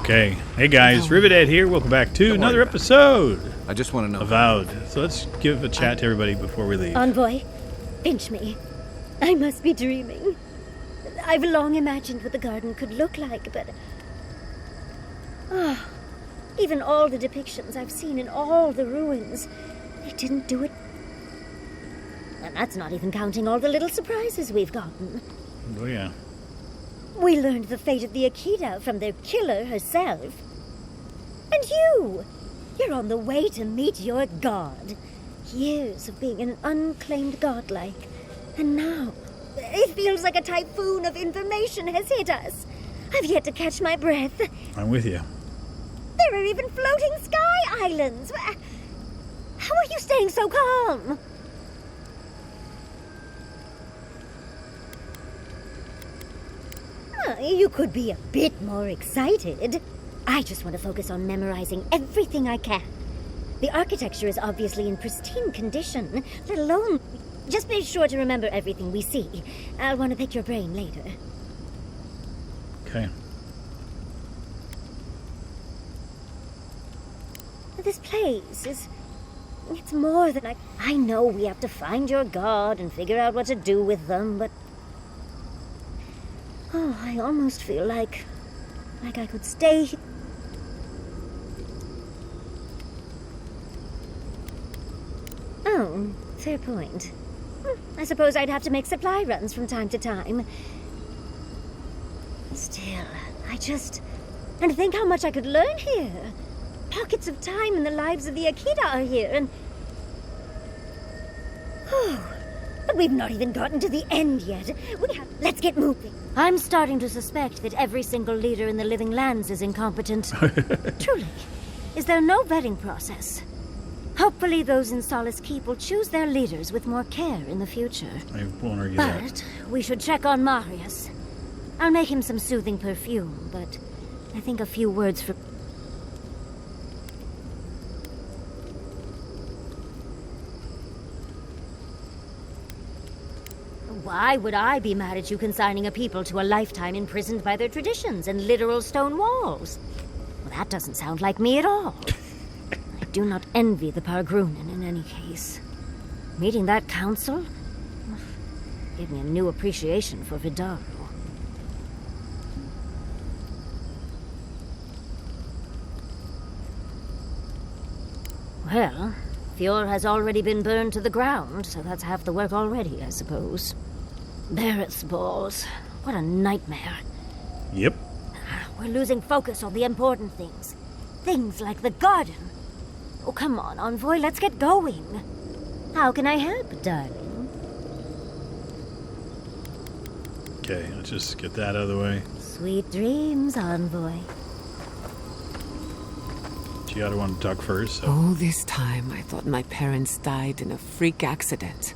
Okay. Hey guys, Rivethead here. Welcome back to another episode. I just want to know. Avowed. So let's give a chat to everybody before we leave. Envoy, pinch me. I must be dreaming. I've long imagined what the garden could look like, but... even all the depictions I've seen in all the ruins, they didn't do it. And that's not even counting all the little surprises we've gotten. Oh yeah. We learned the fate of the Aedyr from their killer herself. And you're on the way to meet your god. Years of being an unclaimed godlike. And now, it feels like a typhoon of information has hit us. I've yet to catch my breath. I'm with you. There are even floating sky islands. How are you staying so calm? You could be a bit more excited. I just want to focus on memorizing everything I can. The architecture is obviously in pristine condition, let alone... Just be sure to remember everything we see. I'll want to pick your brain later. Okay. This place is... It's more than I know we have to find your god and figure out what to do with them, but... Oh, I almost feel like I could stay here. Oh, fair point. I suppose I'd have to make supply runs from time to time. Still, and think how much I could learn here. Pockets of time in the lives of the Aedyr are here, and... But we've not even gotten to the end yet. Let's get moving. I'm starting to suspect that every single leader in the living lands is incompetent. Truly. Is there no vetting process? Hopefully those in Solace Keep will choose their leaders with more care in the future. I won't argue that. But we should check on Marius. I'll make him some soothing perfume, but I think a few words for... Why would I be mad at you consigning a people to a lifetime imprisoned by their traditions and literal stone walls? Well, that doesn't sound like me at all. I do not envy the Pargrunen in any case. Meeting that council gave me a new appreciation for Vidal. Well, Fjord has already been burned to the ground, so that's half the work already, I suppose. Barrett's balls. What a nightmare. Yep. We're losing focus on the important things. Things like the garden. Oh, come on, Envoy, let's get going. How can I help, darling? Okay, let's just get that out of the way. Sweet dreams, Envoy. Giada wanted to talk first, so... All this time, I thought my parents died in a freak accident.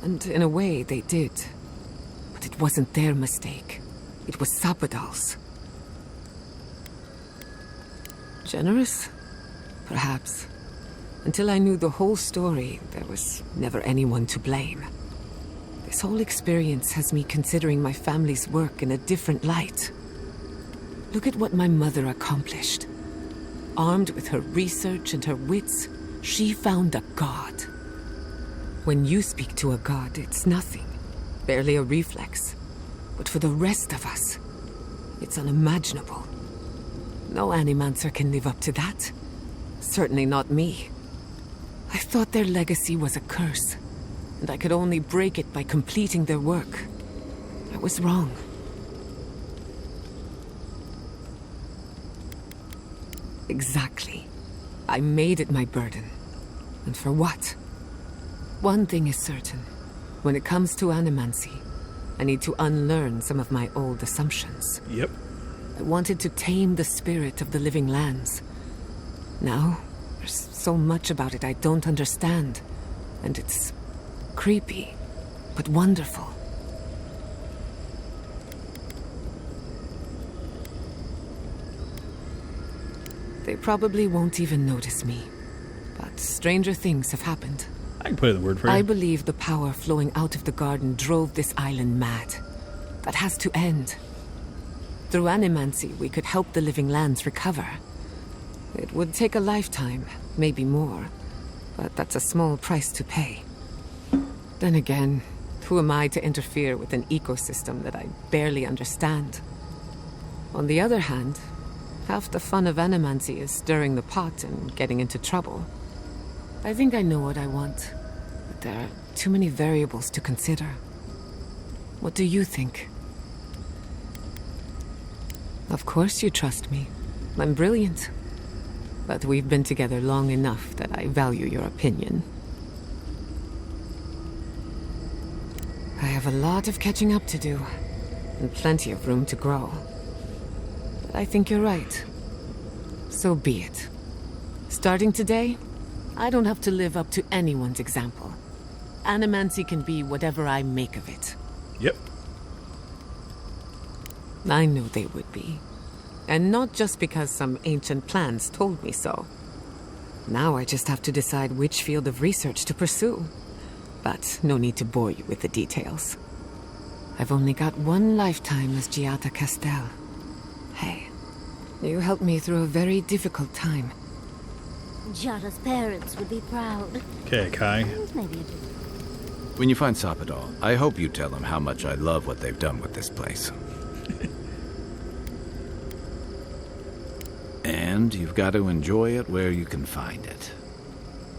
And in a way, they did. But it wasn't their mistake. It was Sabadal's. Generous? Perhaps. Until I knew the whole story, there was never anyone to blame. This whole experience has me considering my family's work in a different light. Look at what my mother accomplished. Armed with her research and her wits, she found a god. When you speak to a god, it's nothing. Barely a reflex. But for the rest of us, it's unimaginable. No animancer can live up to that. Certainly not me. I thought their legacy was a curse, and I could only break it by completing their work. I was wrong. Exactly. I made it my burden. And for what? One thing is certain. When it comes to animancy, I need to unlearn some of my old assumptions. Yep. I wanted to tame the spirit of the living lands. Now, there's so much about it I don't understand. And it's creepy, but wonderful. They probably won't even notice me. But stranger things have happened. I can put in the word for you. I believe the power flowing out of the garden drove this island mad. That has to end. Through animancy, we could help the living lands recover. It would take a lifetime, maybe more, but that's a small price to pay. Then again, who am I to interfere with an ecosystem that I barely understand? On the other hand, half the fun of animancy is stirring the pot and getting into trouble. I think I know what I want, but there are too many variables to consider. What do you think? Of course you trust me. I'm brilliant. But we've been together long enough that I value your opinion. I have a lot of catching up to do, and plenty of room to grow. But I think you're right. So be it. Starting today, I don't have to live up to anyone's example. Animancy can be whatever I make of it. Yep. I knew they would be. And not just because some ancient plans told me so. Now I just have to decide which field of research to pursue. But no need to bore you with the details. I've only got one lifetime as Giata Castel. Hey, you helped me through a very difficult time. Giada's parents would be proud. Okay, Kai. And maybe a bit. When you find Sapadal, I hope you tell him how much I love what they've done with this place. And you've got to enjoy it where you can find it.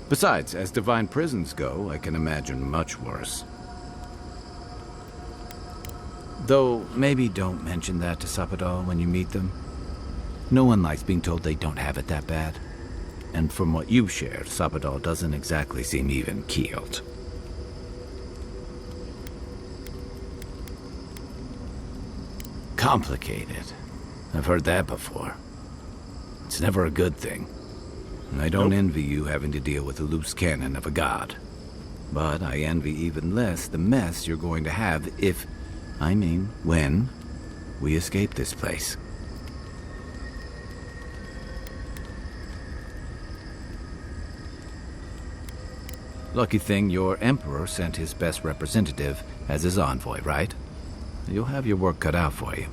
Besides, as divine prisons go, I can imagine much worse. Though, maybe don't mention that to Sapadal when you meet them. No one likes being told they don't have it that bad. And from what you've shared, Sapadal doesn't exactly seem even-keeled. Complicated. I've heard that before. It's never a good thing. And I don't envy you having to deal with the loose cannon of a god. But I envy even less the mess you're going to have when we escape this place. Lucky thing your emperor sent his best representative as his envoy, right? You'll have your work cut out for you.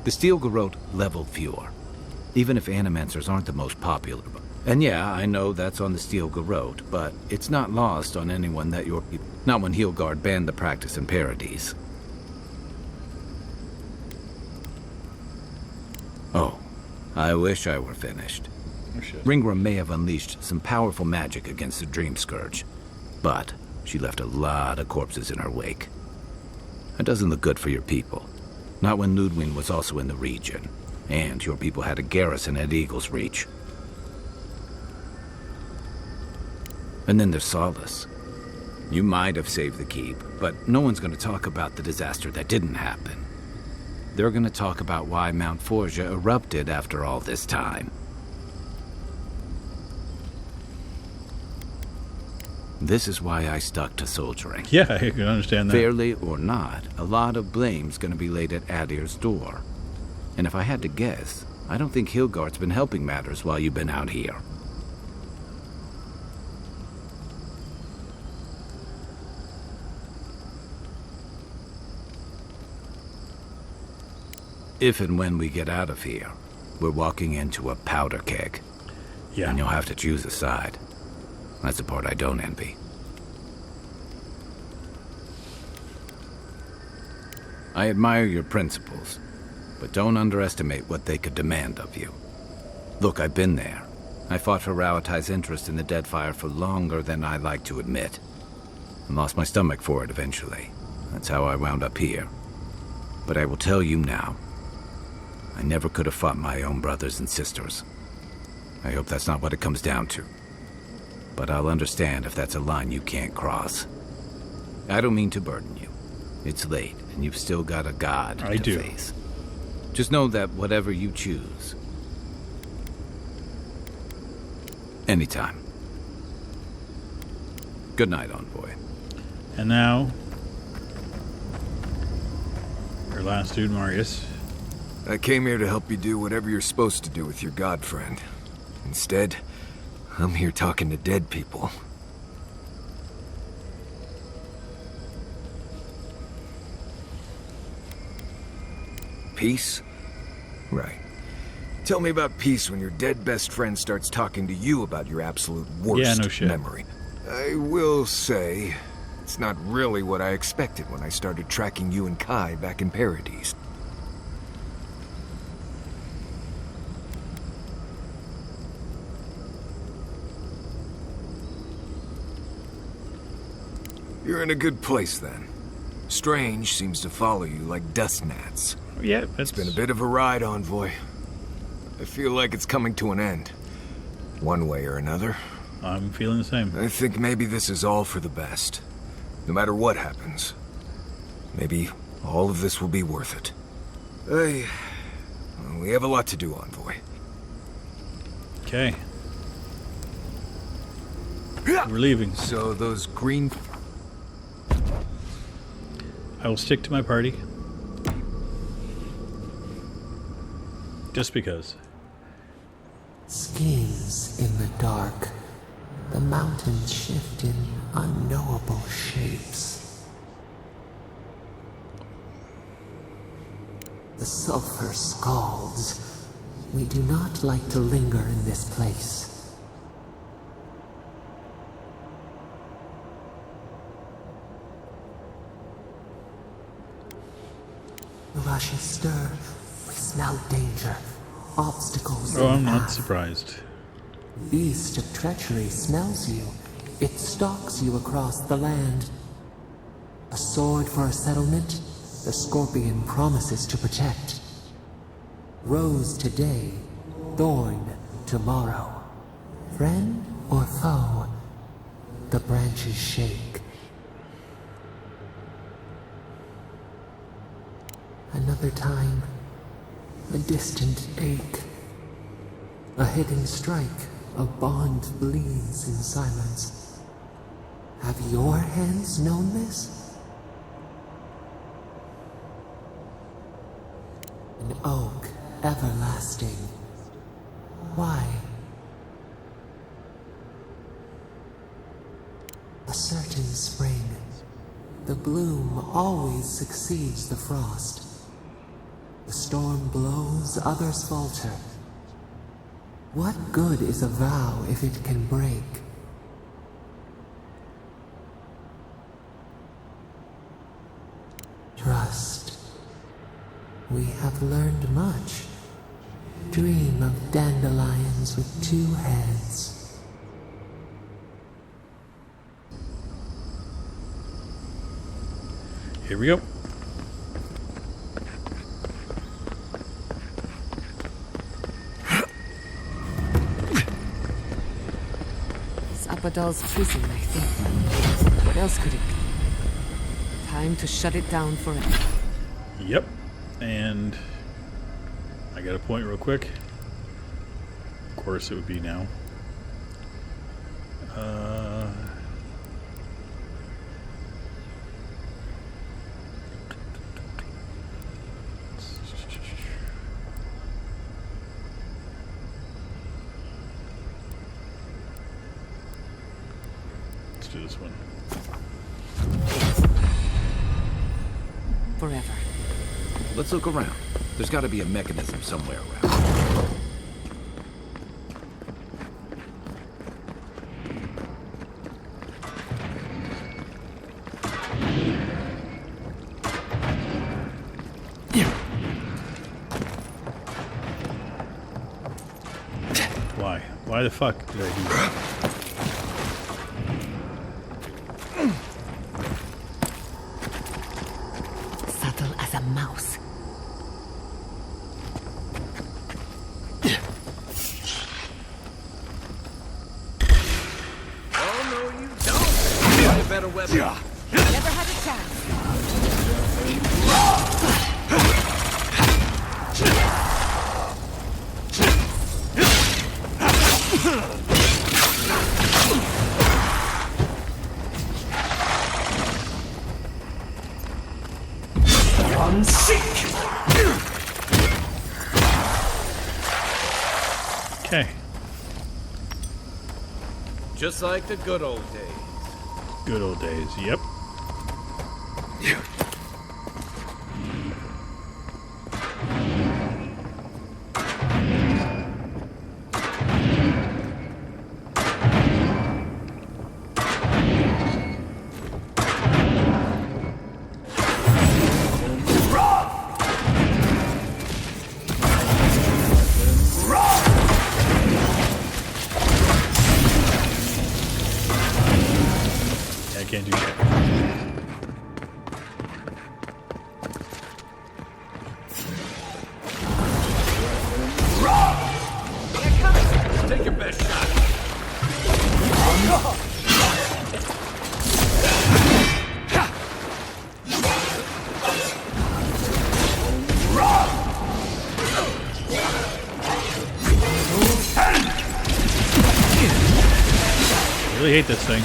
The Steel Garrote leveled fewer, even if animancers aren't the most popular. And yeah, I know that's on the Steel Garrote, but it's not lost on anyone that your people... Not when Heelgard banned the practice in Paradise. Oh, I wish I were finished. Ringra may have unleashed some powerful magic against the Dream Scourge, but she left a lot of corpses in her wake. That doesn't look good for your people. Not when Ludwig was also in the region, and your people had a garrison at Eagle's Reach. And then there's Solace. You might have saved the keep, but no one's going to talk about the disaster that didn't happen. They're going to talk about why Mount Forja erupted after all this time. This is why I stuck to soldiering. Yeah, I can understand that. Fairly or not, a lot of blame's gonna be laid at Aedyr's door. And if I had to guess, I don't think Heelgard's been helping matters while you've been out here. If and when we get out of here, we're walking into a powder keg. Yeah. And you'll have to choose a side. That's the part I don't envy. I admire your principles, but don't underestimate what they could demand of you. Look, I've been there. I fought for Rauatai's interest in the Deadfire for longer than I like to admit. And lost my stomach for it eventually. That's how I wound up here. But I will tell you now, I never could have fought my own brothers and sisters. I hope that's not what it comes down to. But I'll understand if that's a line you can't cross. I don't mean to burden you. It's late, and you've still got a god to face. Just know that whatever you choose... Anytime. Good night, Envoy. And now... our last dude, Marius. I came here to help you do whatever you're supposed to do with your god friend. Instead... I'm here talking to dead people. Peace? Right. Tell me about peace when your dead best friend starts talking to you about your absolute worst memory. I will say, it's not really what I expected when I started tracking you and Kai back in Paradise. You're in a good place then. Strange seems to follow you like dust gnats. Yeah, It's been a bit of a ride, Envoy. I feel like it's coming to an end. One way or another. I'm feeling the same. I think maybe this is all for the best. No matter what happens. Maybe all of this will be worth it. We have a lot to do, Envoy. Okay. We're leaving. So those green... I will stick to my party. Just because. Schemes in the dark. The mountains shift in unknowable shapes. The sulfur scalds. We do not like to linger in this place. The rushes stir. We smell danger. Obstacles. Oh, I'm not surprised. Beast of treachery smells you. It stalks you across the land. A sword for a settlement, the scorpion promises to protect. Rose today, thorn tomorrow. Friend or foe, the branches shake. Another time, a distant ache. A hidden strike, a bond bleeds in silence. Have your hands known this? An oak everlasting. Why? A certain spring. The bloom always succeeds the frost. The storm blows, others falter. What good is a vow if it can break? Trust. We have learned much. Dream of dandelions with two heads. Here we go. Aedyr prison, I think. What else could it be? Time to shut it down forever. Yep. And I got a point real quick. Of course it would be now. Do this one. Forever. Let's look around. There's got to be a mechanism somewhere around. Why? Why the fuck did I do that? Subtle as a mouse. Oh, no, you don't. Find a better weapon. Never had a chance. Okay. Just like the good old days. Good old days. Yep. can't do that. Take your best shot. I really hate this thing.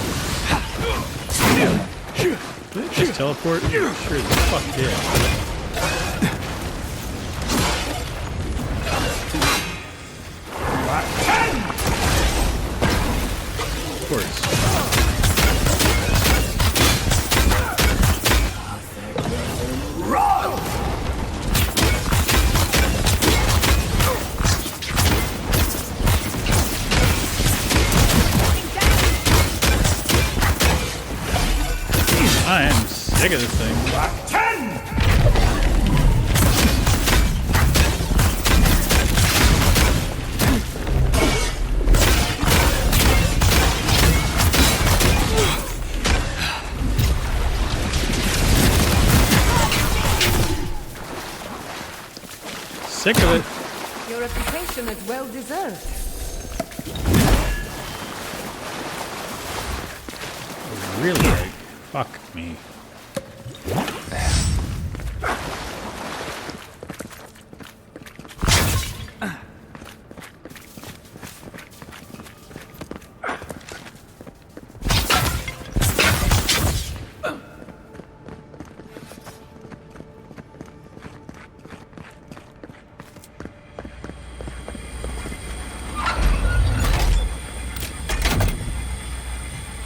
Did it just teleport? Sure as fuck did. Of course. I am sick of this thing. Sick of it. Your reputation is well deserved. Really, like, fuck me.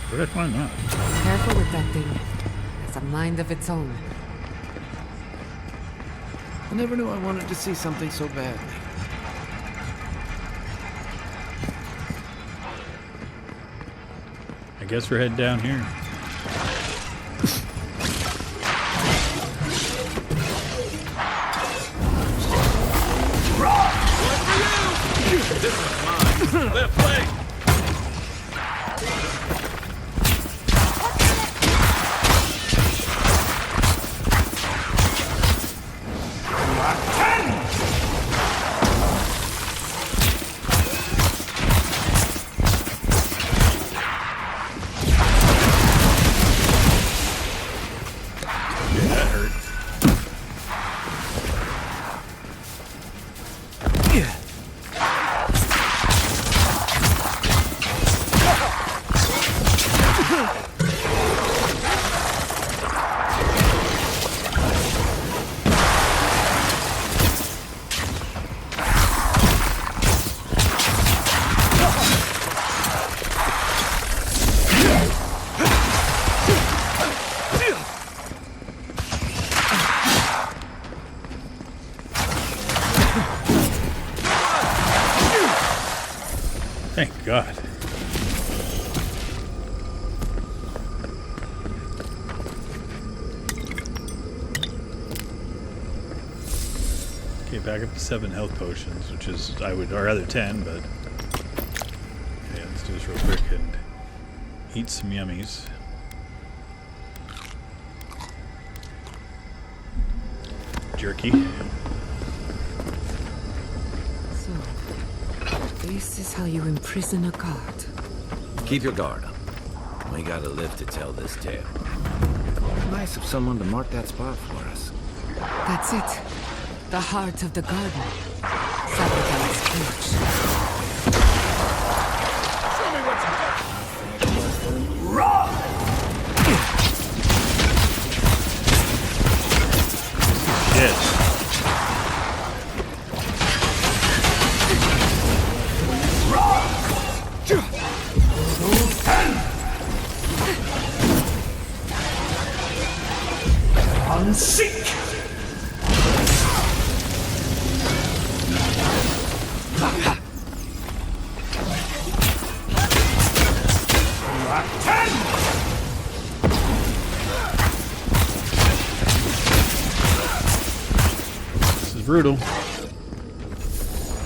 Where did I find that? Careful with that thing. It's a mind of its own. I never knew I wanted to see something so badly. I guess we're heading down here. This one's mine. Left leg. That hurt. Thank God. Okay, back up to 7 health potions, which is, or rather 10, but... Okay, let's do this real quick and eat some yummies. Jerky. So, this is how you imprison a god. Keep your guard up. We gotta live to tell this tale. Nice of someone to mark that spot for us. That's it. The heart of the garden. Sabotage's cage. Show me what's Shit. Seek! This is brutal.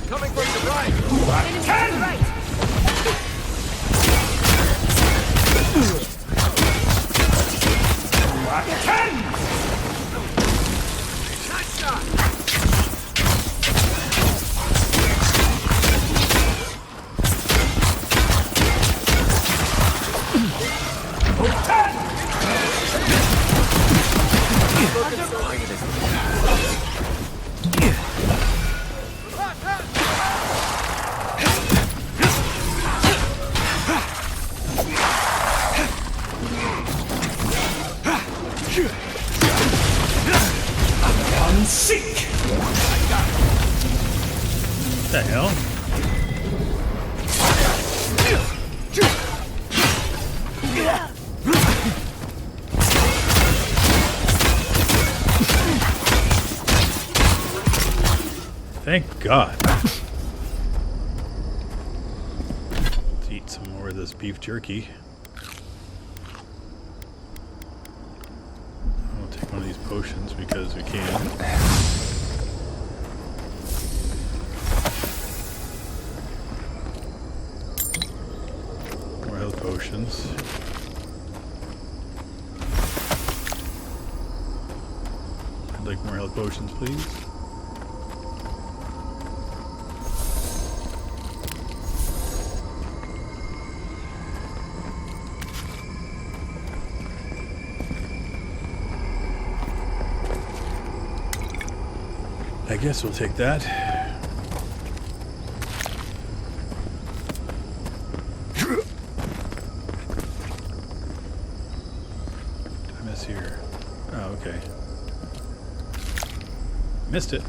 Coming from the right! The hell? Thank God. Let's eat some more of this beef jerky. We'll take one of these potions because we can. More health potions. I'd like more health potions, please. I guess we'll take that. Did I miss here? Oh, okay. Missed it.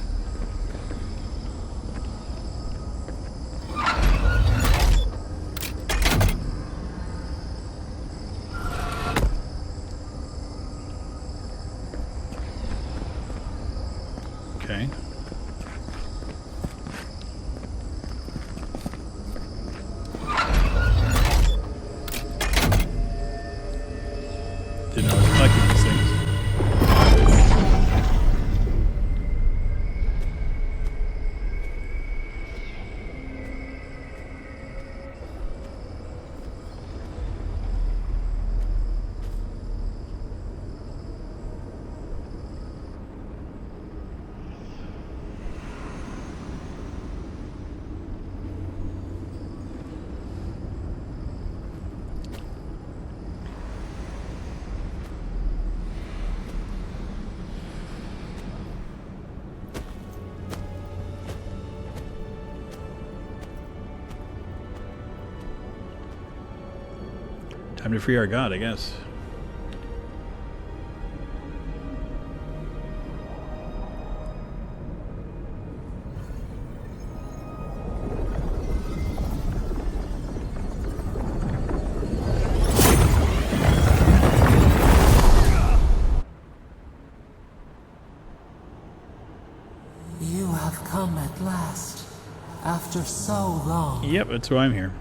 Okay. Didn't know I was collecting these things. Time to free our god, I guess. You have come at last, after so long. Yep, that's why I'm here.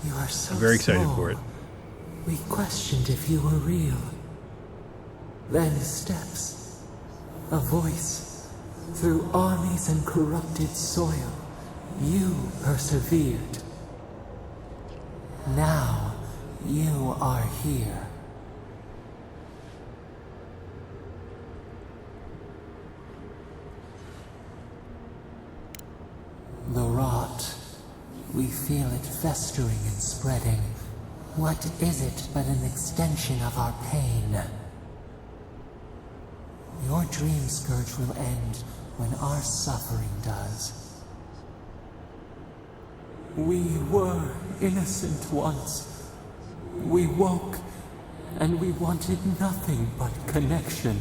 You are so I'm very excited small. for it. We questioned if you were real. Then steps, a voice, through armies and corrupted soil. You persevered. Now you are here. The rot. We feel it festering and spreading. What is it but an extension of our pain? Your dream scourge will end when our suffering does. We were innocent once. We woke, and we wanted nothing but connection.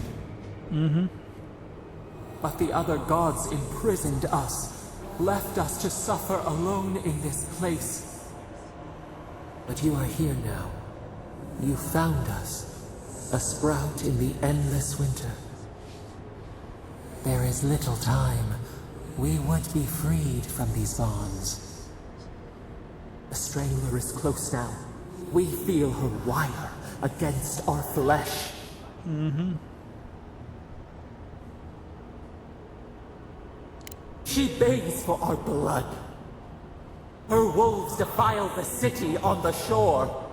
But the other gods imprisoned us, left us to suffer alone in this place. But you are here now. You found us, a sprout in the endless winter. There is little time. We would be freed from these bonds. The Strangler is close now. We feel her wire against our flesh. She begs for our blood. Her wolves defile the city on the shore.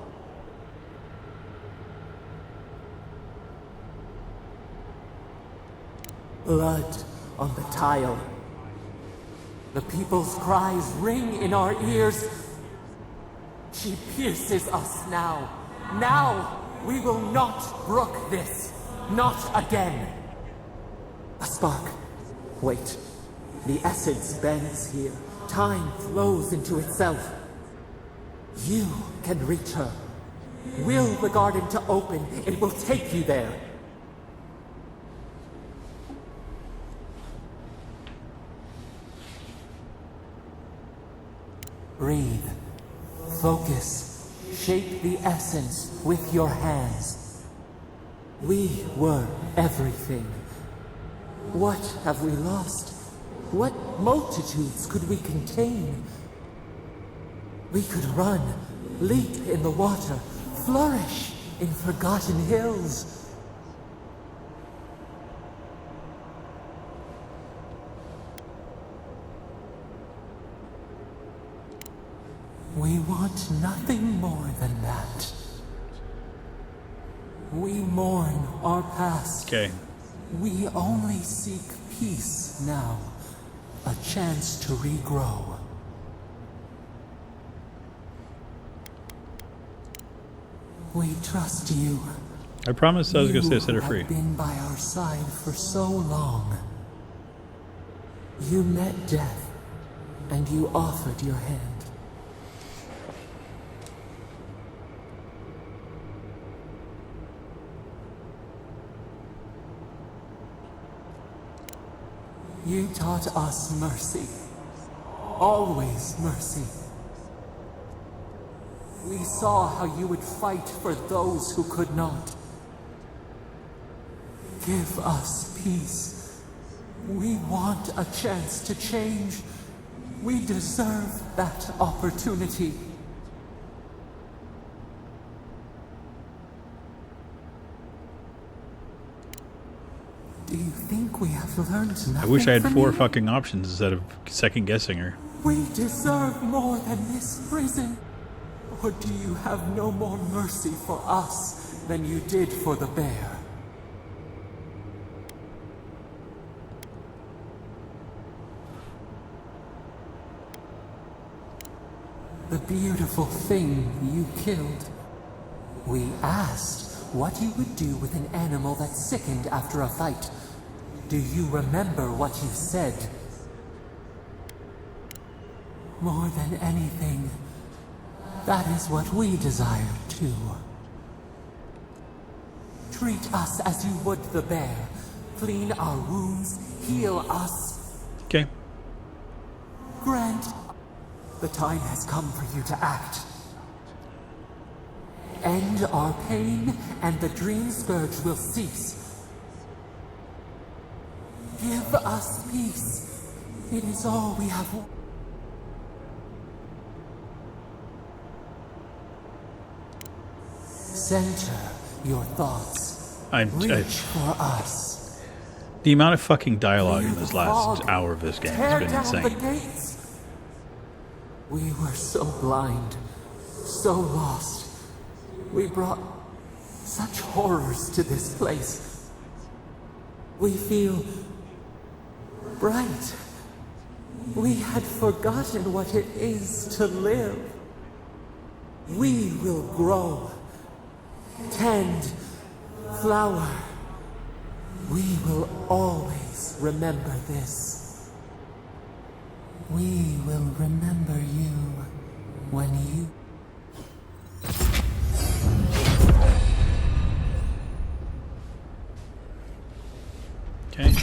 Blood on the tile. The people's cries ring in our ears. She pierces us now. Now we will not brook this. Not again. A spark. Wait. The essence bends here. Time flows into itself. You can reach her. Will the garden to open, it will take you there. Breathe. Focus. Shape the essence with your hands. We were everything. What have we lost? What multitudes could we contain? We could run, leap in the water, flourish in forgotten hills. We want nothing more than that. We mourn our past. Okay. We only seek peace now. A chance to regrow. We trust you. I promised I was going to say set her free. You have been by our side for so long. You met death, and you offered your hand. You taught us mercy. Always mercy. We saw how you would fight for those who could not. Give us peace. We want a chance to change. We deserve that opportunity. Do you think we have learned nothing? I wish I had from 4 you? fucking options instead of second guessing her. We deserve more than this prison. Or do you have no more mercy for us than you did for the bear? The beautiful thing you killed. We asked what you would do with an animal that sickened after a fight. Do you remember what you said? More than anything, that is what we desire too. Treat us as you would the bear. Clean our wounds, heal us. Okay. Grant, the time has come for you to act. End our pain, and the dream scourge will cease. Give us peace. It is all we have. Center your thoughts. Reach for us. The amount of fucking dialogue in this last hour of this game has been insane. The gates. We were so blind, so lost. We brought such horrors to this place. We feel bright. We had forgotten what it is to live. We will grow, tend, flower. We will always remember this. We will remember you when you... Okay.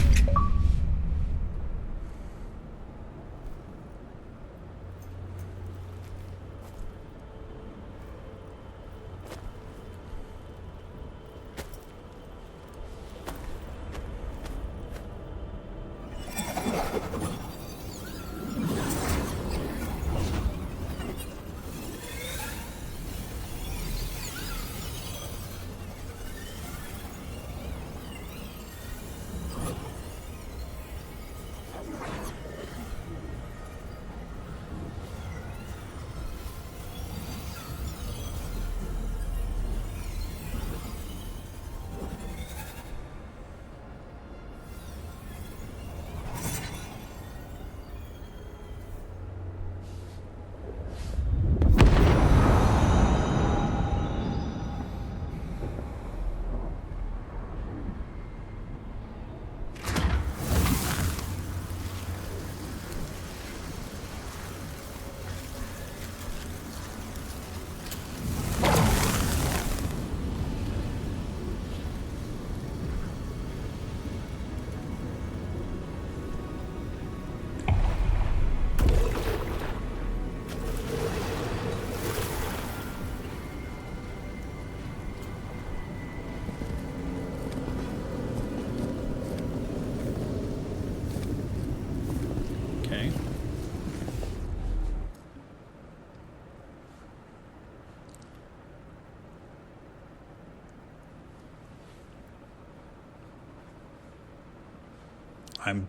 I'm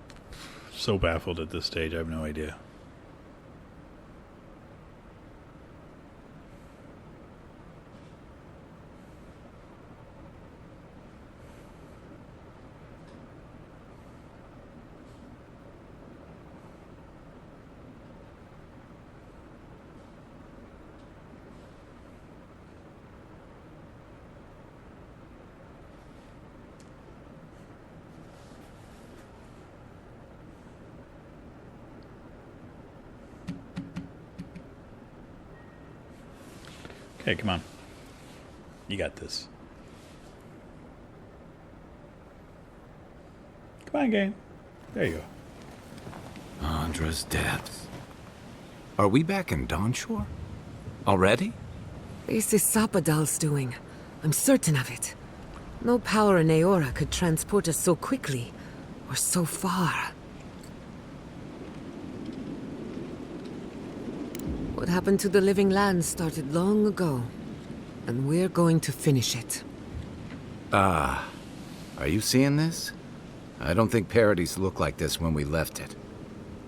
so baffled at this stage. I have no idea. Okay, come on. You got this. Come on, game. There you go. Andra's depths. Are we back in Dawnshore? Already? This is Sapadal's doing. I'm certain of it. No power in Eora could transport us so quickly, or so far. What happened to the living land started long ago, and we're going to finish it. Are you seeing this? I don't think Paradise looked like this when we left it.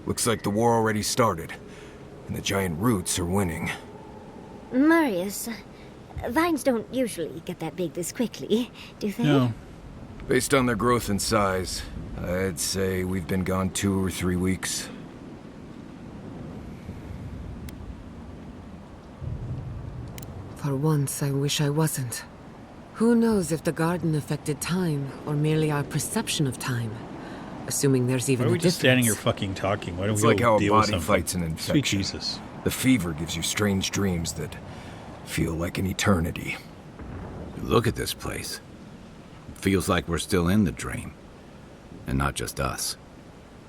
Looks like the war already started, and the giant roots are winning. Marius, vines don't usually get that big this quickly, do they? No. Based on their growth and size, I'd say we've been gone 2 or 3 weeks. For once, I wish I wasn't. Who knows if the garden affected time, or merely our perception of time? Assuming there's even Why are a we difference. just standing here fucking talking? Why don't It's we like go how a deal with body something? fights an infection. Sweet Jesus. The fever gives you strange dreams that feel like an eternity. Look at this place. It feels like we're still in the dream. And not just us.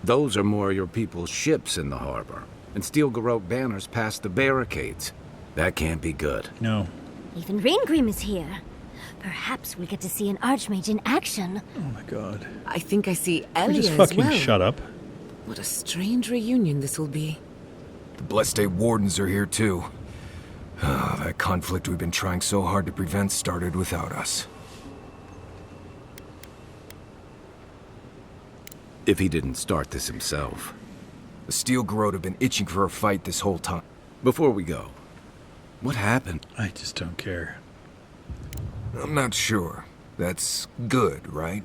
Those are more your people's ships in the harbor, and steel Garrote banners past the barricades. That can't be good. No. Even Reingrim is here. Perhaps we'll get to see an Archmage in action. Oh my god. I think I see Will you Aedyr just as fucking well. shut up? What a strange reunion this will be. The Blessed Wardens are here too. That conflict we've been trying so hard to prevent started without us. If he didn't start this himself. The Steel Garrote have been itching for a fight this whole time. Before we go, what happened? I just don't care. I'm not sure. That's good, right?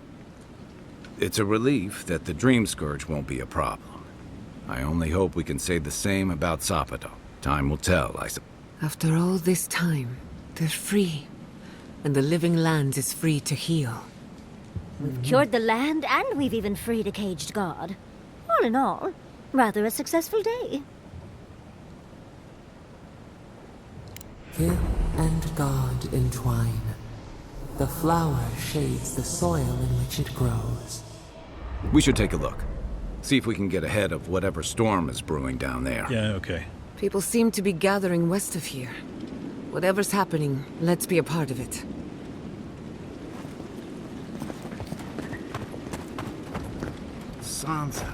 It's a relief that the Dream Scourge won't be a problem. I only hope we can say the same about Sapado. Time will tell, I suppose. After all this time, they're free. And the living land is free to heal. We've cured the land, and we've even freed a caged god. All in all, rather a successful day. Kith and God entwine. The flower shades the soil in which it grows. We should take a look. See if we can get ahead of whatever storm is brewing down there. Yeah, okay. People seem to be gathering west of here. Whatever's happening, let's be a part of it. Sansa,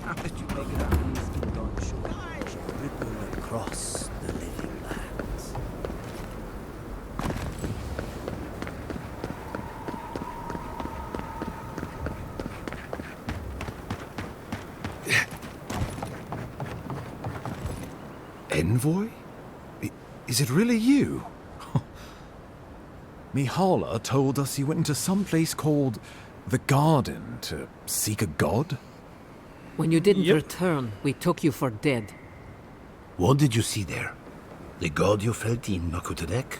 how did you make it out east of Dawnshore? Ripple across the living lands. Envoy? Is it really you? Mihala told us you went into some place called the Garden to seek a god? When you didn't Yep. return, we took you for dead. What did you see there? The god you felt in Makutadek?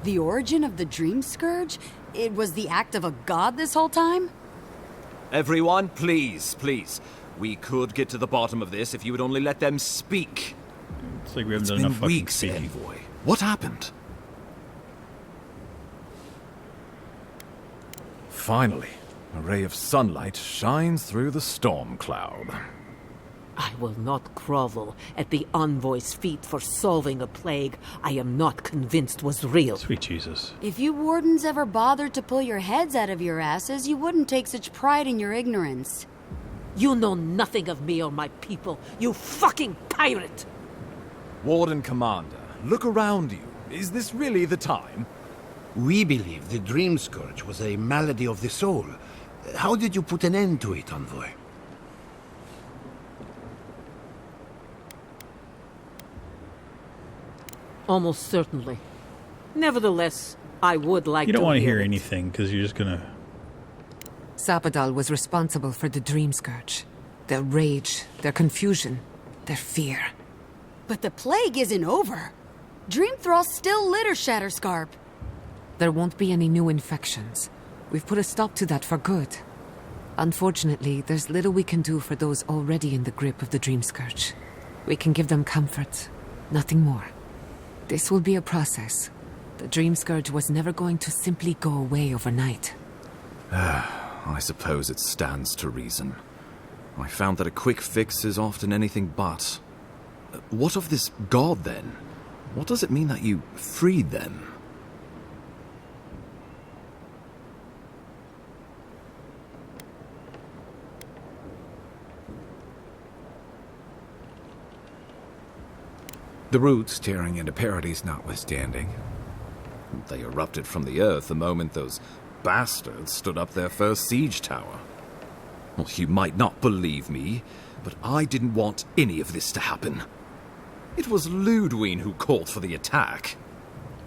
The origin of the Dream Scourge? It was the act of a god this whole time? Everyone, please, please. We could get to the bottom of this if you would only let them speak. It's like we haven't It's done been enough fucking weeks, speaking. Envoy. What happened? Finally, a ray of sunlight shines through the storm cloud. I will not grovel at the envoy's feet for solving a plague I am not convinced was real. Sweet Jesus. If you wardens ever bothered to pull your heads out of your asses, you wouldn't take such pride in your ignorance. You know nothing of me or my people, you fucking pirate! Warden Commander, look around you. Is this really the time? We believe the Dream Scourge was a malady of the soul, How did you put an end to it, envoy? Almost certainly. Nevertheless, I would like to. You don't want to hear it. anything because you're just gonna. Sapadal was responsible for the Dream Scourge. Their rage, their confusion, their fear. But the plague isn't over. Dream Thralls still litter Shatterscarp. There won't be any new infections. We've put a stop to that for good. Unfortunately, there's little we can do for those already in the grip of the Dream Scourge. We can give them comfort, nothing more. This will be a process. The Dream Scourge was never going to simply go away overnight. I suppose it stands to reason. I found that a quick fix is often anything but. What of this god, then? What does it mean that you freed them? The roots tearing into Paradise notwithstanding. They erupted from the earth the moment those bastards stood up their first siege tower. Well, you might not believe me, but I didn't want any of this to happen. It was Ludwine who called for the attack.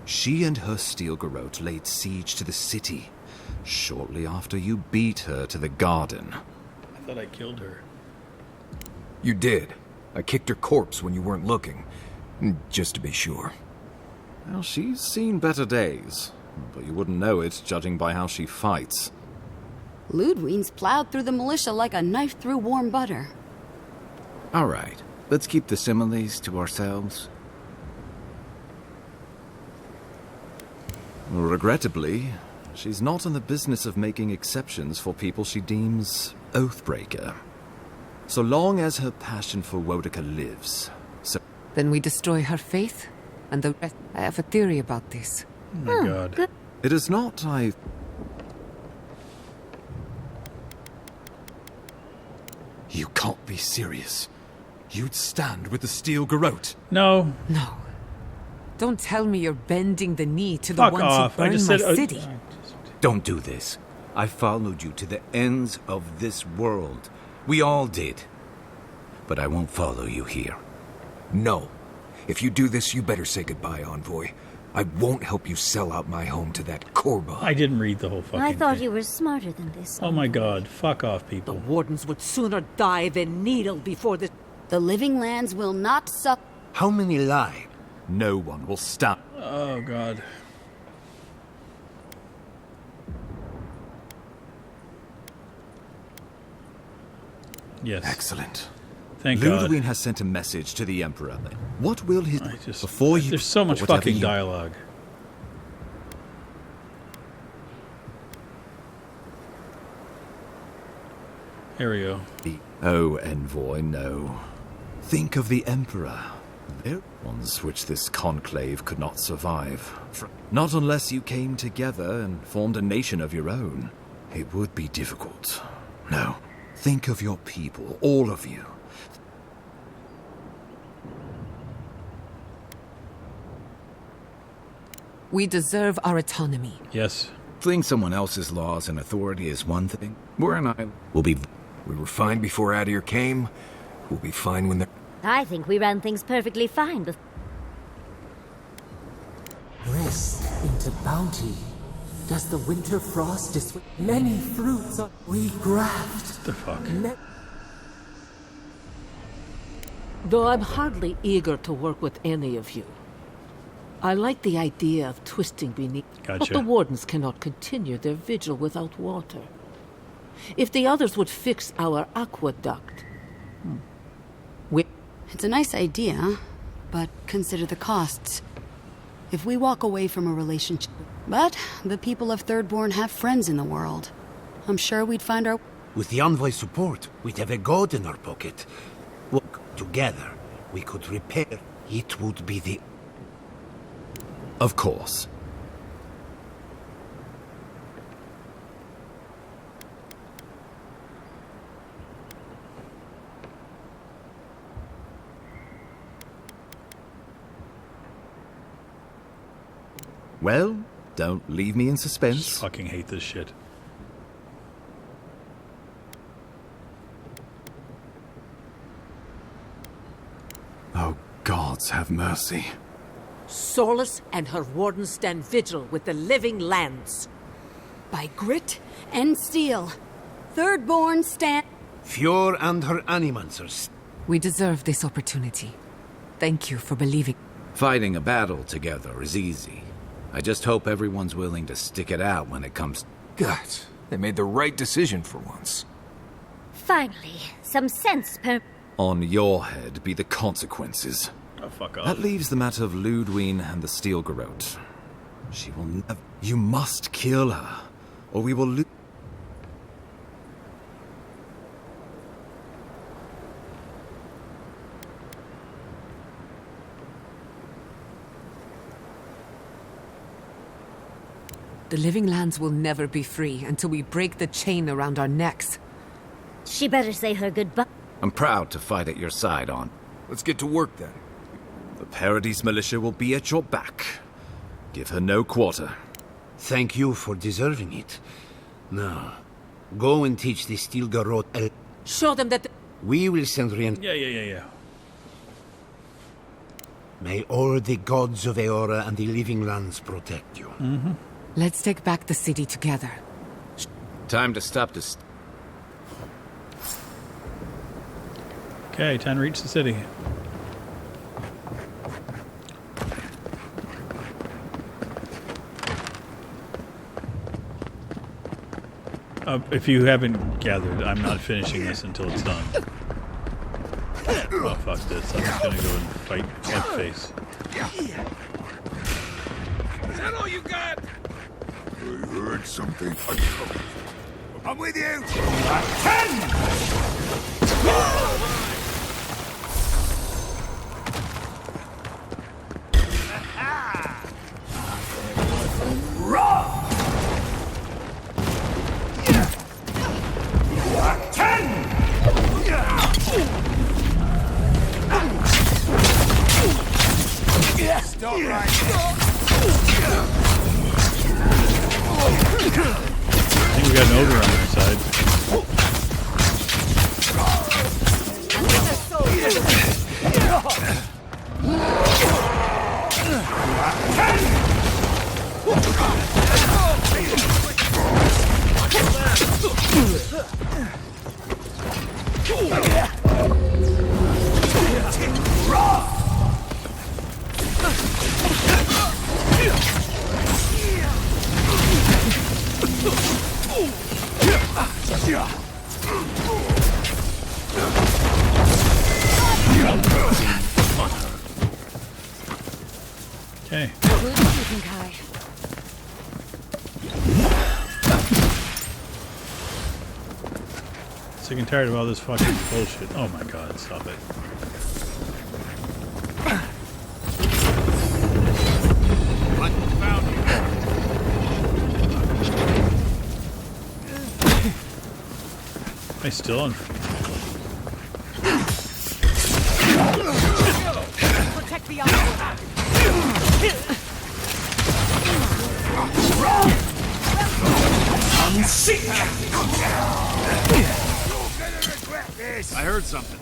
She and her steel garrote laid siege to the city, shortly after you beat her to the garden. I thought I killed her. You did. I kicked her corpse when you weren't looking. Just to be sure. Well, she's seen better days, but you wouldn't know it judging by how she fights. Ludwine's plowed through the militia like a knife through warm butter. All right, let's keep the similes to ourselves. Regrettably, she's not in the business of making exceptions for people she deems oathbreaker. So long as her passion for Wodica lives. Then we destroy her faith, and the rest. I have a theory about this. Oh my god. It is not, You can't be serious. You'd stand with the steel garrote. No. No. Don't tell me you're bending the knee to the Fuck ones off. who I burned just my said. city. Don't do this. I followed you to the ends of this world. We all did. But I won't follow you here. No. If you do this, you better say goodbye, Envoy. I won't help you sell out my home to that Korba. I didn't read the whole fucking I thought thing. you were smarter than this. Oh my god. Fuck off, people. The Wardens would sooner die than needle before this. The living lands will not suck. How many lie? no one will stop. Oh god. Yes. Excellent. Thank God. Ludwig has sent a message to the Emperor. What will his... Before you... There's so much fucking dialogue. Here we go. Oh, envoy, no. Think of the Emperor. They're ones which this conclave could not survive. Not unless you came together and formed a nation of your own. It would be difficult. No. Think of your people, all of you. We deserve our autonomy. Yes. Fleeing someone else's laws and authority is one thing. We're an island. We were fine before Aedyr came. We'll be fine when they're... I think we ran things perfectly fine before. Rest into bounty. Does the winter frost dissuade? Many fruits are we graft. The fuck? Though I'm hardly eager to work with any of you. I like the idea of twisting beneath. Gotcha. But the Wardens cannot continue their vigil without water. If the others would fix our aqueduct... It's a nice idea, but consider the costs. If we walk away from a relationship... But the people of Thirdborn have friends in the world. I'm sure we'd find our... With the envoy support, we'd have a god in our pocket. Work together, we could repair. It would be the... Of course. Well, don't leave me in suspense. Just fucking hate this shit. gods have mercy. Solus and her wardens stand vigil with the living lands. By grit and steel, Thirdborn stand... Fjord and her animancers. We deserve this opportunity. Thank you for believing. Fighting a battle together is easy. I just hope everyone's willing to stick it out when it comes... God, they made the right decision for once. Finally, some sense On your head be the consequences. Oh, fuck off. That leaves the matter of Ludwine and the Steel Garrote. She will never... You must kill her, or we will lose... The living lands will never be free until we break the chain around our necks. She better say her goodbye. I'm proud to fight at your side, On. Let's get to work then. The Paradise Militia will be at your back. Give her no quarter. Thank you for deserving it. Now, go and teach the Steel Garrote... Show them that... We will send Yeah. May all the gods of Eora and the living lands protect you. Mm-hmm. Let's take back the city together. Time to stop this. Okay, time to reach the city. If you haven't gathered, I'm not finishing this until it's done. Oh, fuck this. I'm just gonna go and fight face. Is that all you got? I heard something. I'm with you. 10! Stop right I think we got an ogre on our side. Okay. Sick and tired of all this fucking bullshit. Oh my god, stop it. Am I still on? Protect the outpost. I heard something.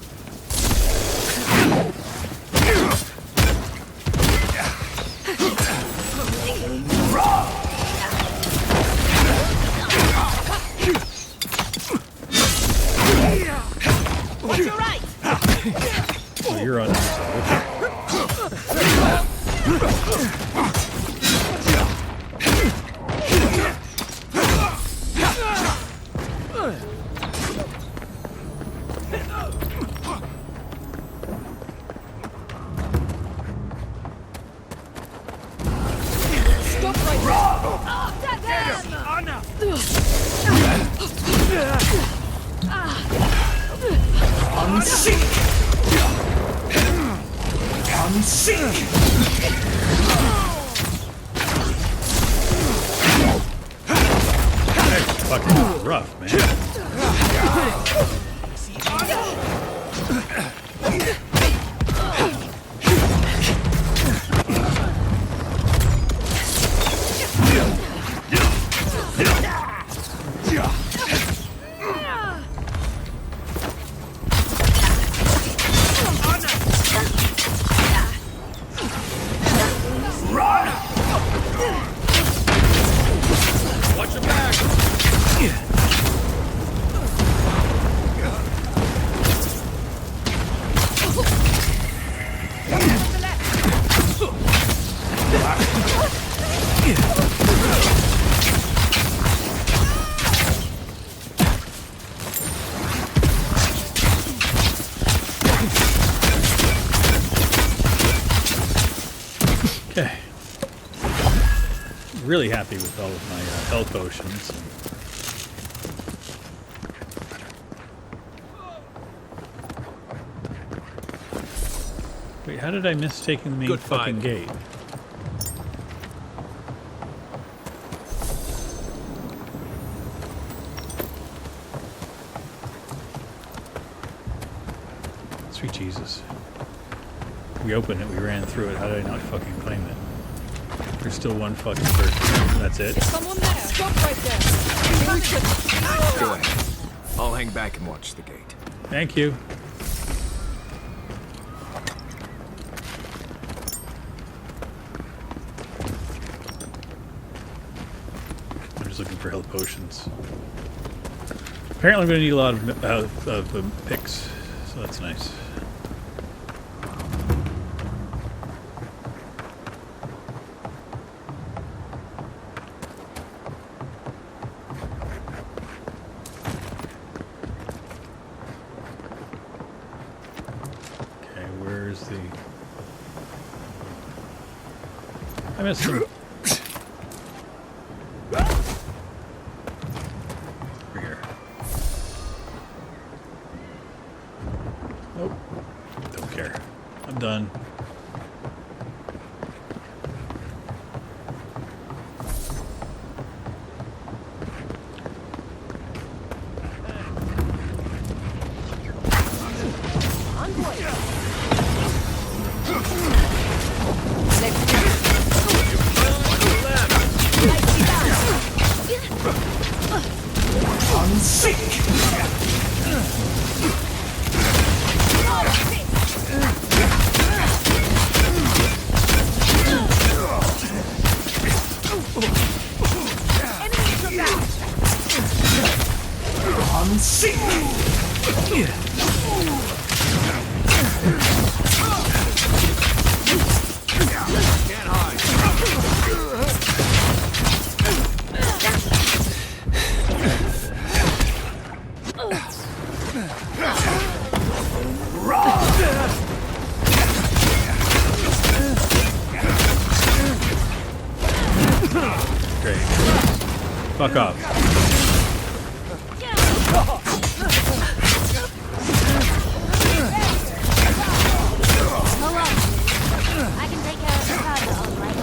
What's your right? Oh, you're on. Fucking rough, man. really happy with all of my health potions. Wait, how did I miss taking the main fucking gate? Sweet Jesus. We opened it, we ran through it. How did I not fucking claim it? There's still one fucking person. That's it. Is someone there? Stop right there. Go ahead. I'll hang back and watch the gate. Thank you. I'm just looking for health potions. Apparently I'm going to need a lot of picks, so that's nice. I missed him. Over here. Nope. Don't care. I'm done. Fuck off. I can take care of the problem, all right?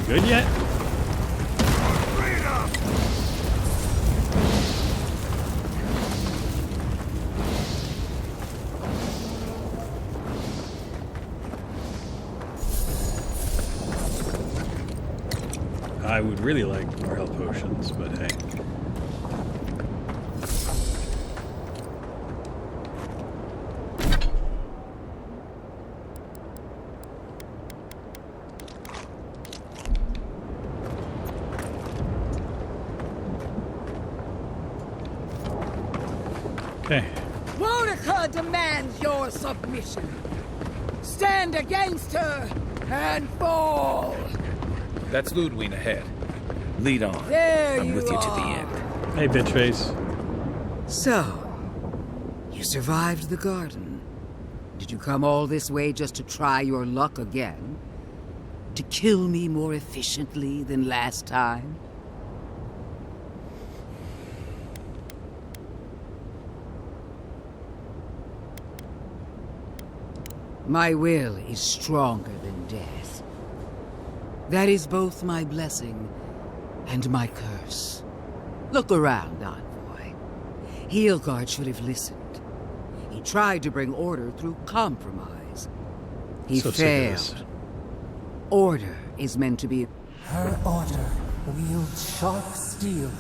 Good yet? I would really like more health potions, but hey. Okay. Monica demands your submission. Stand against her and fall. That's Ludwig ahead. Lead on. There I'm with you to the end. Hey, bitch face. So, you survived the garden. Did you come all this way just to try your luck again? To kill me more efficiently than last time? My will is stronger than death. That is both my blessing and my curse. Look around, envoy. Heelguard should have listened. He tried to bring order through compromise. He failed. Order is meant to be... Her order wields sharp steel.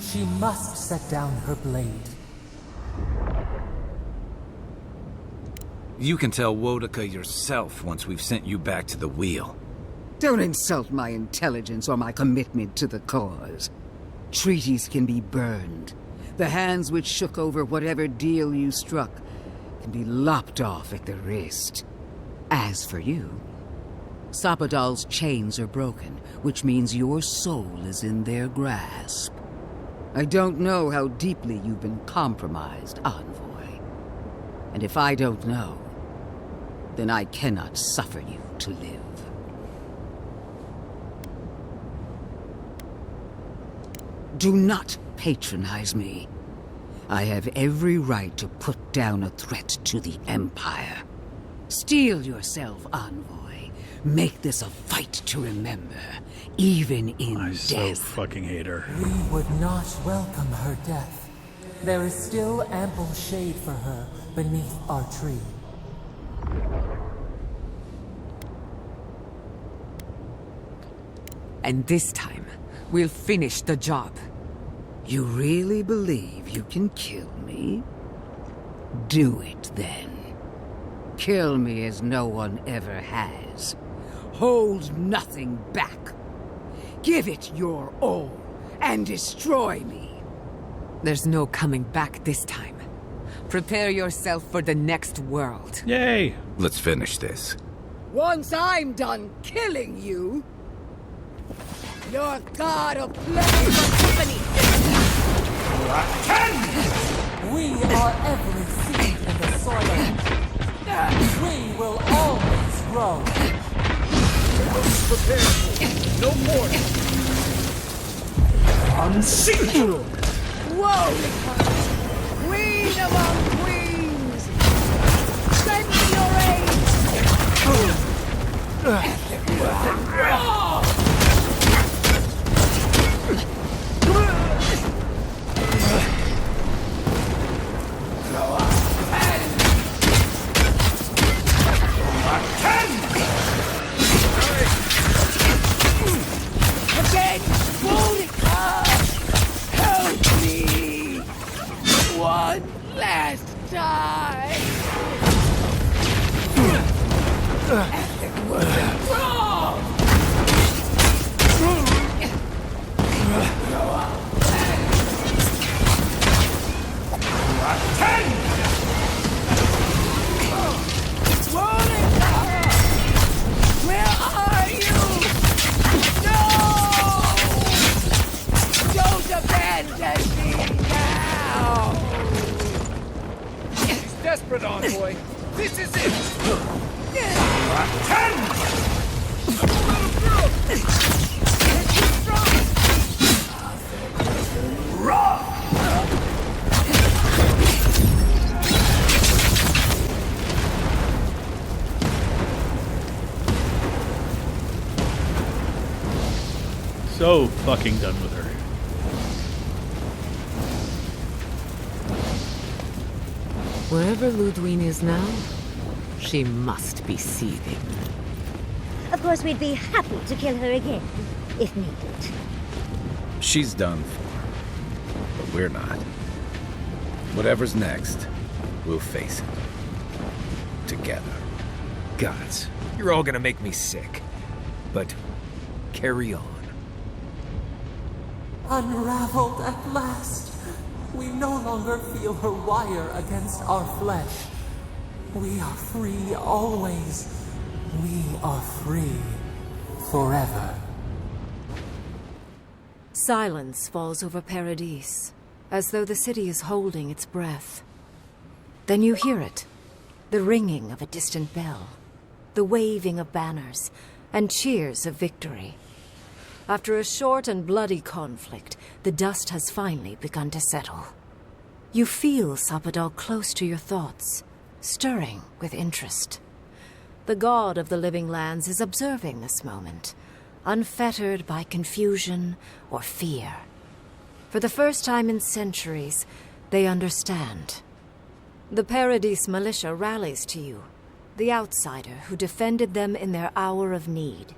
She must set down her blade. You can tell Wodaka yourself once we've sent you back to the wheel. Don't insult my intelligence or my commitment to the cause. Treaties can be burned, The hands which shook over whatever deal you struck can be lopped off at the wrist. As for you, Sapadal's chains are broken, which means your soul is in their grasp. I don't know how deeply you've been compromised, Envoy. And if I don't know, then I cannot suffer you to live. Do not patronize me. I have every right to put down a threat to the Empire. Steel yourself, Envoy. Make this a fight to remember, even in death. I so fucking hate her. We would not welcome her death. There is still ample shade for her beneath our tree. And this time, we'll finish the job. You really believe you can kill me? Do it then. Kill me as no one ever has. Hold nothing back. Give it your all and destroy me. There's no coming back this time. Prepare yourself for the next world. Yay! Let's finish this. Once I'm done killing you, your god of pleasure company. We are every seed in the soil. We will always grow. Prepare for no more. Unseen. Whoa! Queen among queens! Send me your aid! Again! Monica! Help me! One last time! It was wrong! Monica! Where are you? No! Don't abandon me now! He's desperate, Envoy. This is it. So fucking done with her. Wherever Ludwine is now, she must be seething. Of course, we'd be happy to kill her again, if needed. She's done for, but we're not. Whatever's next, we'll face it. Together. Gods, you're all gonna make me sick. But carry on. Unraveled at last. We no longer feel her wire against our flesh. We are free always. We are free forever. Silence falls over Paradise, as though the city is holding its breath. Then you hear it, the ringing of a distant bell, the waving of banners, and cheers of victory. After a short and bloody conflict, the dust has finally begun to settle. You feel Sapadal close to your thoughts, stirring with interest. The god of the living lands is observing this moment, unfettered by confusion or fear. For the first time in centuries, they understand. The Paradise militia rallies to you, the outsider who defended them in their hour of need.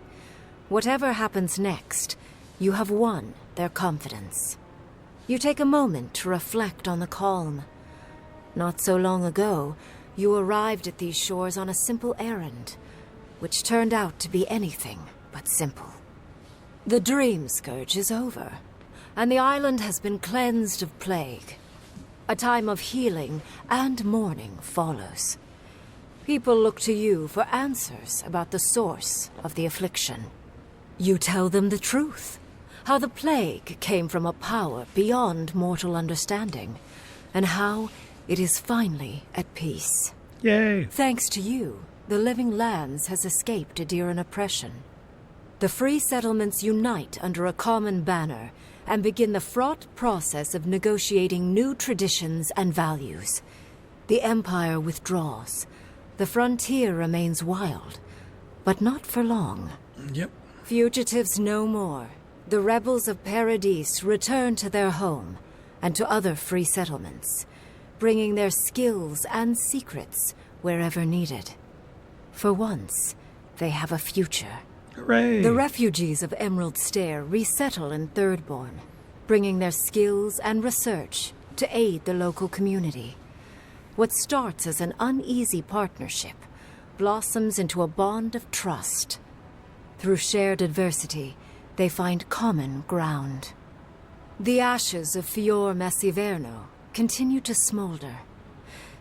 Whatever happens next, you have won their confidence. You take a moment to reflect on the calm. Not so long ago, you arrived at these shores on a simple errand, which turned out to be anything but simple. The dream scourge is over, and the island has been cleansed of plague. A time of healing and mourning follows. People look to you for answers about the source of the affliction. You tell them the truth, how the plague came from a power beyond mortal understanding, and how it is finally at peace. Yay! Thanks to you, the Living Lands has escaped Aedyran oppression. The free settlements unite under a common banner and begin the fraught process of negotiating new traditions and values. The Empire withdraws. The frontier remains wild, but not for long. Yep. Fugitives no more. The rebels of Paradis return to their home and to other free settlements, bringing their skills and secrets wherever needed. For once, they have a future. Hooray! The refugees of Emerald Stair resettle in Thirdborn, bringing their skills and research to aid the local community. What starts as an uneasy partnership blossoms into a bond of trust. Through shared adversity, they find common ground. The ashes of Fior Messiverno continue to smolder.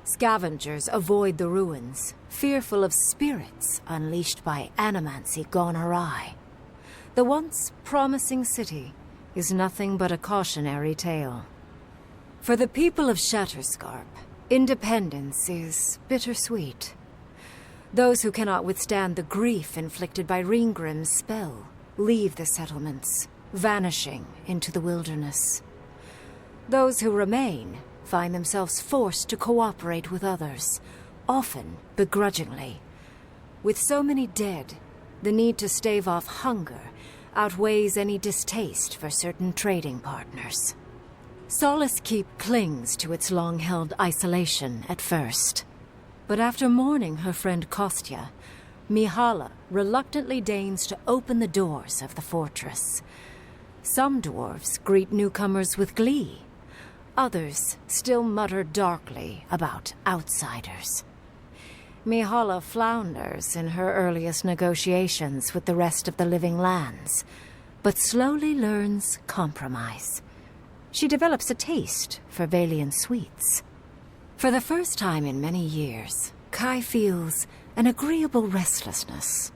Scavengers avoid the ruins, fearful of spirits unleashed by animancy gone awry. The once promising city is nothing but a cautionary tale. For the people of Shatterscarp, independence is bittersweet. Those who cannot withstand the grief inflicted by Ringgrim's spell leave the settlements, vanishing into the wilderness. Those who remain find themselves forced to cooperate with others, often begrudgingly. With so many dead, the need to stave off hunger outweighs any distaste for certain trading partners. Solace Keep clings to its long-held isolation at first. But after mourning her friend Kostya, Mihala reluctantly deigns to open the doors of the fortress. Some dwarves greet newcomers with glee. Others still mutter darkly about outsiders. Mihala flounders in her earliest negotiations with the rest of the Living Lands, but slowly learns compromise. She develops a taste for Valian sweets. For the first time in many years, Kai feels an agreeable restlessness.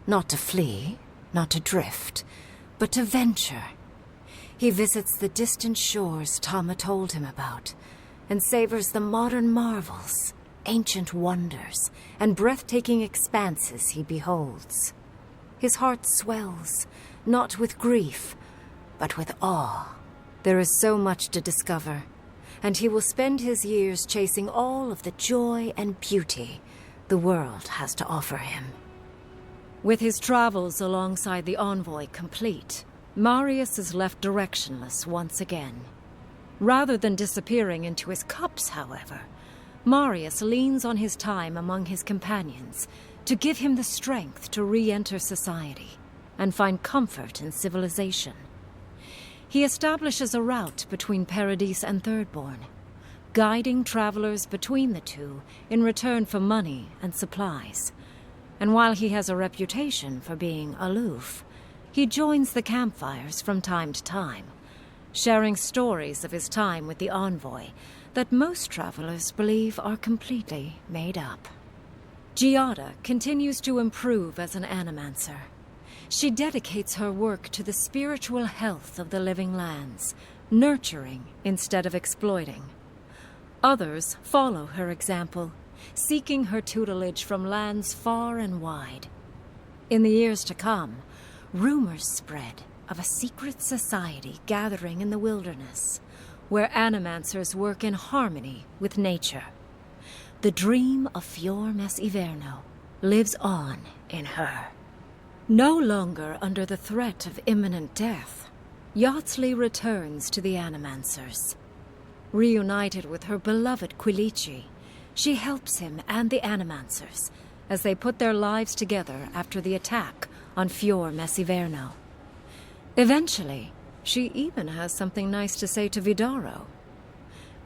Not to flee, not to drift, but to venture. He visits the distant shores Tama told him about, and savors the modern marvels, ancient wonders, and breathtaking expanses he beholds. His heart swells, not with grief, but with awe. There is so much to discover, and he will spend his years chasing all of the joy and beauty the world has to offer him. With his travels alongside the envoy complete, Marius is left directionless once again. Rather than disappearing into his cups, however, Marius leans on his time among his companions to give him the strength to re-enter society and find comfort in civilization. He establishes a route between Paradis and Thirdborn, guiding travelers between the two in return for money and supplies. And while he has a reputation for being aloof, he joins the campfires from time to time, sharing stories of his time with the envoy that most travelers believe are completely made up. Giada continues to improve as an animancer. She dedicates her work to the spiritual health of the Living Lands, nurturing instead of exploiting. Others follow her example, seeking her tutelage from lands far and wide. In the years to come, rumors spread of a secret society gathering in the wilderness, where animancers work in harmony with nature. The dream of Fior Messiverno lives on in her. No longer under the threat of imminent death, Yardsley returns to the Animancers. Reunited with her beloved Quilici, she helps him and the Animancers as they put their lives together after the attack on Fior Messiverno. Eventually, she even has something nice to say to Vidaro.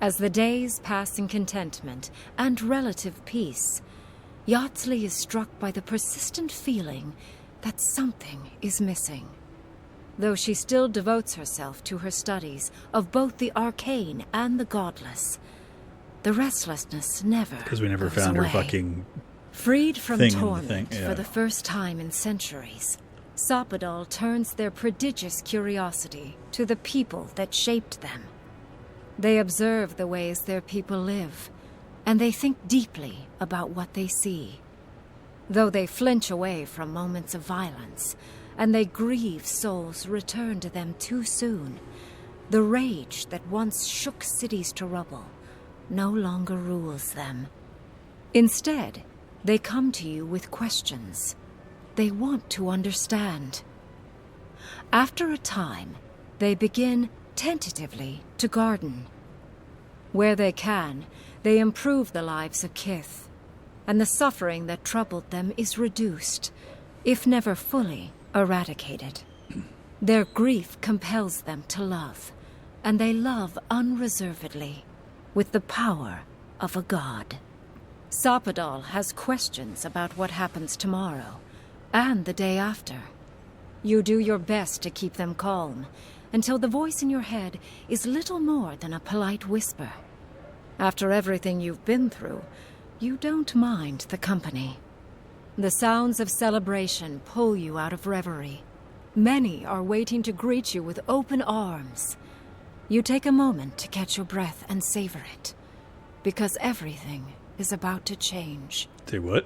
As the days pass in contentment and relative peace, Yardsley is struck by the persistent feeling that something is missing. though she still devotes herself to her studies of both the arcane and the godless. The restlessness never Because we never goes found away. her fucking Freed from thing in the torment thing, yeah. for the first time in centuries, Soppadal turns their prodigious curiosity to the people that shaped them. They observe the ways their people live, and they think deeply about what they see. Though they flinch away from moments of violence, and they grieve souls returned to them too soon, the rage that once shook cities to rubble no longer rules them. Instead, they come to you with questions. They want to understand. After a time, they begin tentatively to garden. Where they can, they improve the lives of Kith, and the suffering that troubled them is reduced, if never fully eradicated. Their grief compels them to love, and they love unreservedly, with the power of a god. Soppadal has questions about what happens tomorrow, and the day after. You do your best to keep them calm, until the voice in your head is little more than a polite whisper. After everything you've been through, you don't mind the company. The sounds of celebration pull you out of reverie. Many are waiting to greet you with open arms. You take a moment to catch your breath and savor it, because everything is about to change. Say what?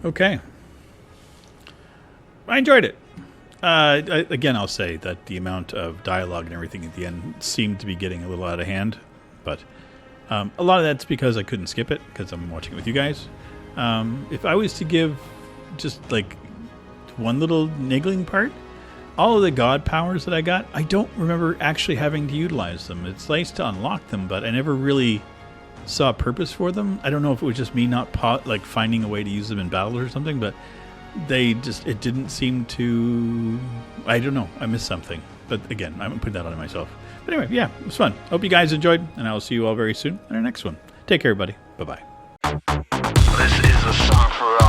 Okay. I enjoyed it. Again, I'll say that the amount of dialogue and everything at the end seemed to be getting a little out of hand, but a lot of that's because I couldn't skip it, because I'm watching it with you guys. If I was to give just like one little niggling part, all of the god powers that I got, I don't remember actually having to utilize them. It's nice to unlock them, but I never really saw a purpose for them. I don't know if it was just me not finding a way to use them in battle or something, but it didn't seem to, I don't know, I missed something. But again, I'm putting that on myself. But anyway, yeah, it was fun. Hope you guys enjoyed, and I will see you all very soon in our next one. Take care, everybody. Bye-bye. This is a song for